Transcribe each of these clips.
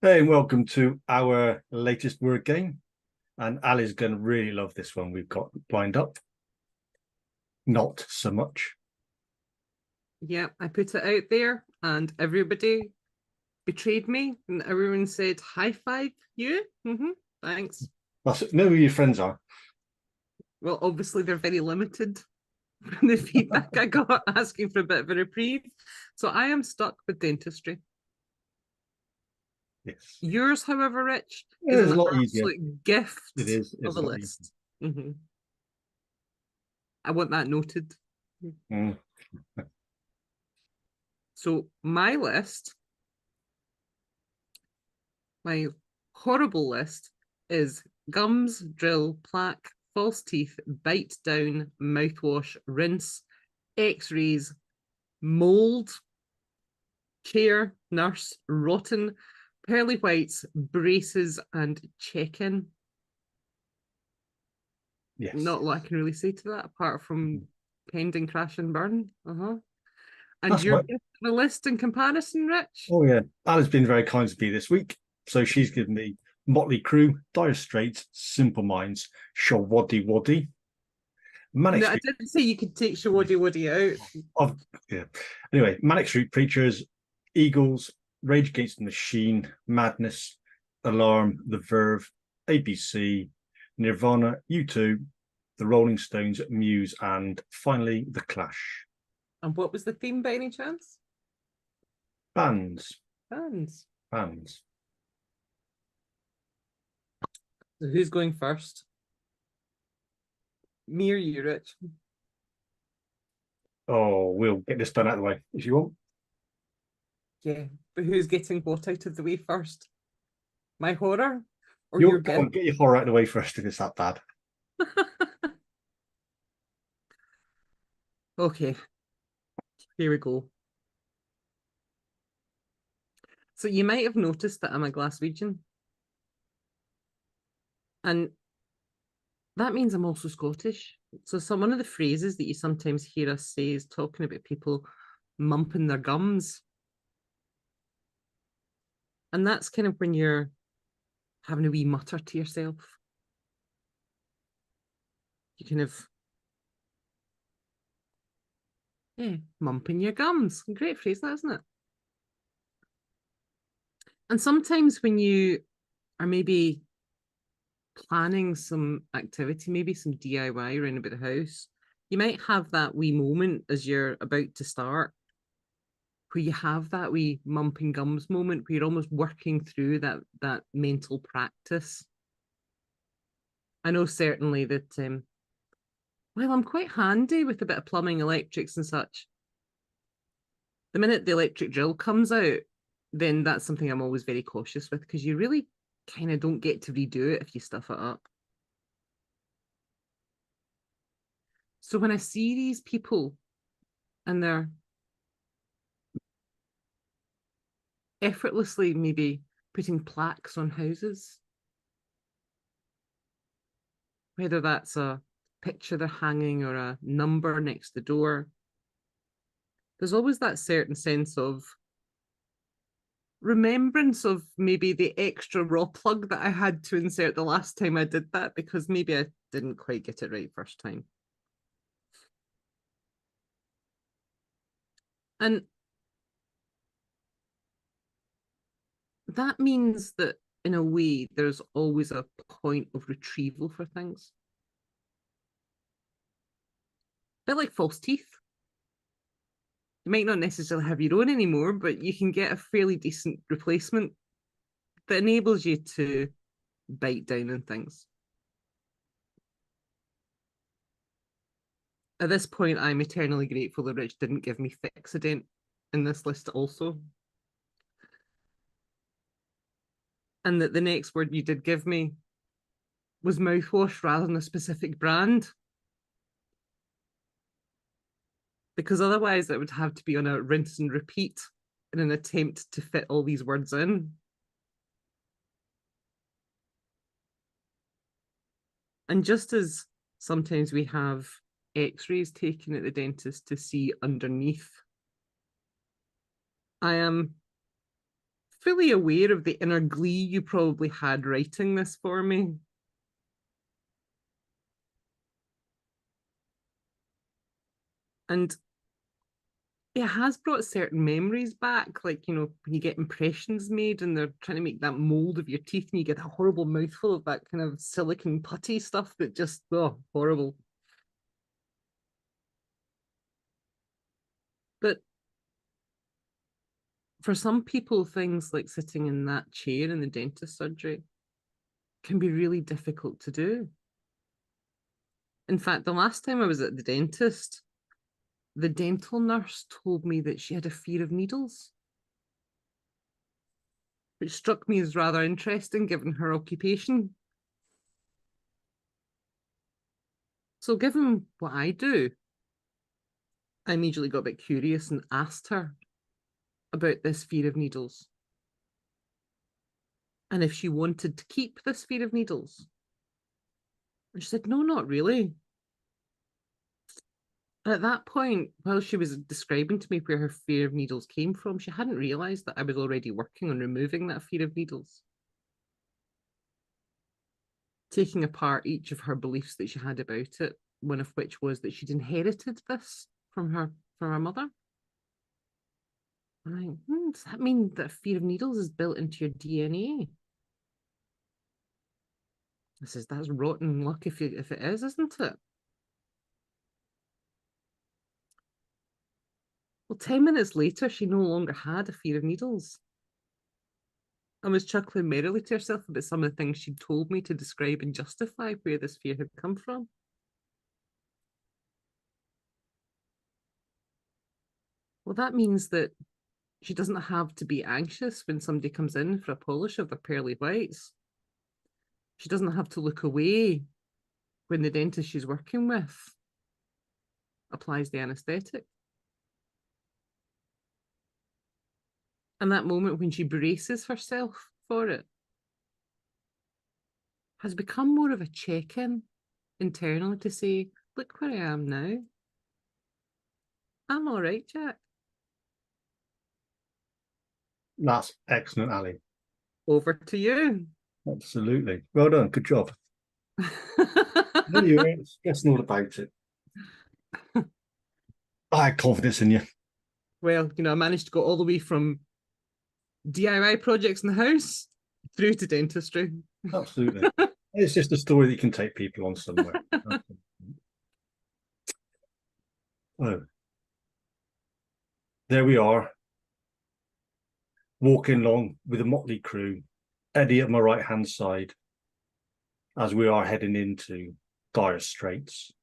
Hey, and welcome to our latest word game. And Ali's going to really love this one we've got lined up. Not so much. Yeah, I put it out there and everybody betrayed me and everyone said high five you. Thanks. Know who your friends are. Well, obviously they're very limited from the feedback I got asking for a bit of a reprieve. So I am stuck with dentistry. Yes. Yours, however, Rich, Yeah, is it's a an lot easier. absolute gift It is. of It's a a lot easier. list. Mhm. I want that noted. Mm. So my list, my horrible list is gums, drill, plaque, false teeth, bite down, mouthwash, rinse, x-rays, mold, chair, nurse, rotten, pearly whites, braces, and check-in. Yes. Not a lot I can really say to that apart from pending crash and burn. And That's your right. gift of a list in comparison, Rich? Oh, yeah. Ali's been very kind to me this week. So she's given me Motley Crue, Dire Straits, Simple Minds, Shawaddy Waddy, Manic No, I Street. didn't say you could take Shawaddy out. Of, yeah. Anyway, Manic Street Preachers, Eagles, Rage Against the Machine, Madness, Alarm, The Verve, ABC, Nirvana, U2, The Rolling Stones, Muse, and finally The Clash. And what was the theme by any chance? Bands, Bands. bands. So who's going first? Me or you, Rich? Oh, we'll get this done out of the way if you want. Yeah, but who's getting what out of the way first? My horror or You'll your go gift? on, get your horror out of the way first if it's that bad. Okay, here we go. So you might have noticed that I'm a Glaswegian, and that means I'm also Scottish. So some one of the phrases that you sometimes hear us say is talking about people mumping their gums. And that's kind of when you're having a wee mutter to yourself. You kind of, yeah, mumping your gums. Great phrase, that isn't it? And sometimes when you are maybe planning some activity, maybe some DIY around about the house, you might have that wee moment as you're about to start where you have that wee mumping gums moment where you're almost working through that mental practice. I know certainly that well, I'm quite handy with a bit of plumbing, electrics and such. The minute the electric drill comes out, then that's something I'm always very cautious with because you really kind of don't get to redo it if you stuff it up. So when I see these people and they're effortlessly maybe putting plaques on houses, whether that's a picture they're hanging or a number next to the door, there's always that certain sense of remembrance of maybe the extra raw plug that I had to insert the last time I did that because maybe I didn't quite get it right first time. And that means that in a way, there's always a point of retrieval for things. A bit like false teeth. You might not necessarily have your own anymore, but you can get a fairly decent replacement that enables you to bite down on things. At this point, I'm eternally grateful that Rich didn't give me Fixodent in this list also. And that the next word you did give me was mouthwash rather than a specific brand. Because otherwise it would have to be on a rinse and repeat in an attempt to fit all these words in. And just as sometimes we have x-rays taken at the dentist to see underneath, I am fully aware of the inner glee you probably had writing this for me. And it has brought certain memories back, like, you know, when you get impressions made and they're trying to make that mold of your teeth and you get a horrible mouthful of that kind of silicon putty stuff that just, oh, horrible. But for some people, things like sitting in that chair in the dentist surgery can be really difficult to do. In fact, the last time I was at the dentist, the dental nurse told me that she had a fear of needles, which struck me as rather interesting given her occupation. So given what I do, I immediately got a bit curious and asked her about this fear of needles and if she wanted to keep this fear of needles. And she said, no, not really. And at that point, while she was describing to me where her fear of needles came from, she hadn't realised that I was already working on removing that fear of needles, taking apart each of her beliefs that she had about it, one of which was that she'd inherited this from her mother. I think, does that mean that fear of needles is built into your DNA? I says, that's rotten luck if it is, isn't it? Well, 10 minutes later, she no longer had a fear of needles and was chuckling merrily to herself about some of the things she'd told me to describe and justify where this fear had come from. Well, that means that she doesn't have to be anxious when somebody comes in for a polish of their pearly whites. She doesn't have to look away when the dentist she's working with applies the anaesthetic. And that moment when she braces herself for it has become more of a check-in internally to say, look where I am now. I'm all right, Jack. That's excellent, Ali. Over to you. Absolutely. Well done. Good job. No, you were stressing all about it. I had confidence in you. Well, you know, I managed to go all the way from DIY projects in the house through to dentistry. Absolutely. It's just a story that you can take people on somewhere. Oh, there we are, walking along with a Motley Crue, Eddie at my right-hand side, as we are heading into dire straits.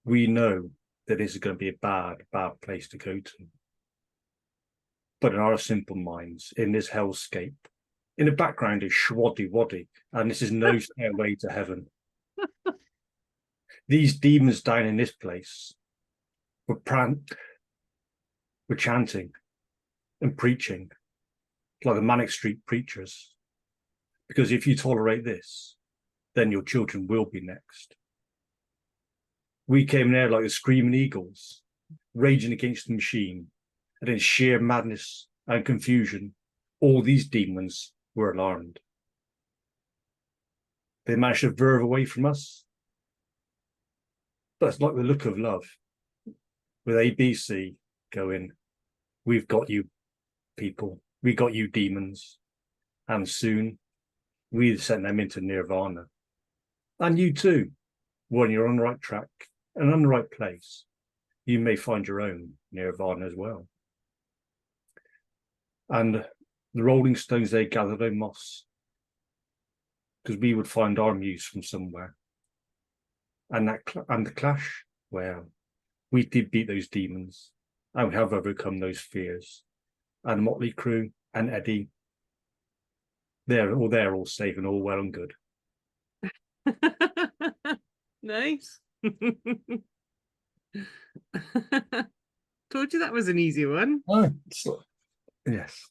We know that this is going to be a bad, bad place to go to. But in our simple minds, in this hellscape, in the background is Shawaddy waddy, and this is no stairway to heaven. These demons down in this place were chanting and preaching like the Manic Street Preachers. Because if you tolerate this, then your children will be next. We came there like the screaming eagles, raging against the machine, and in sheer madness and confusion, all these demons were alarmed. They managed to verve away from us. But it's like the look of love, with ABC going, we've got you, people. We got you, demons. And soon, we sent them into Nirvana. And you too, when you're on the right track and on the right place, you may find your own Nirvana as well. And the Rolling Stones, they gathered on moss, because we would find our muse from somewhere. And the Clash, well, we did beat those demons, and we have overcome those fears. And Motley Crue and Eddie, they're all safe and all well and good. Nice. Told you that was an easy one. Oh, yes.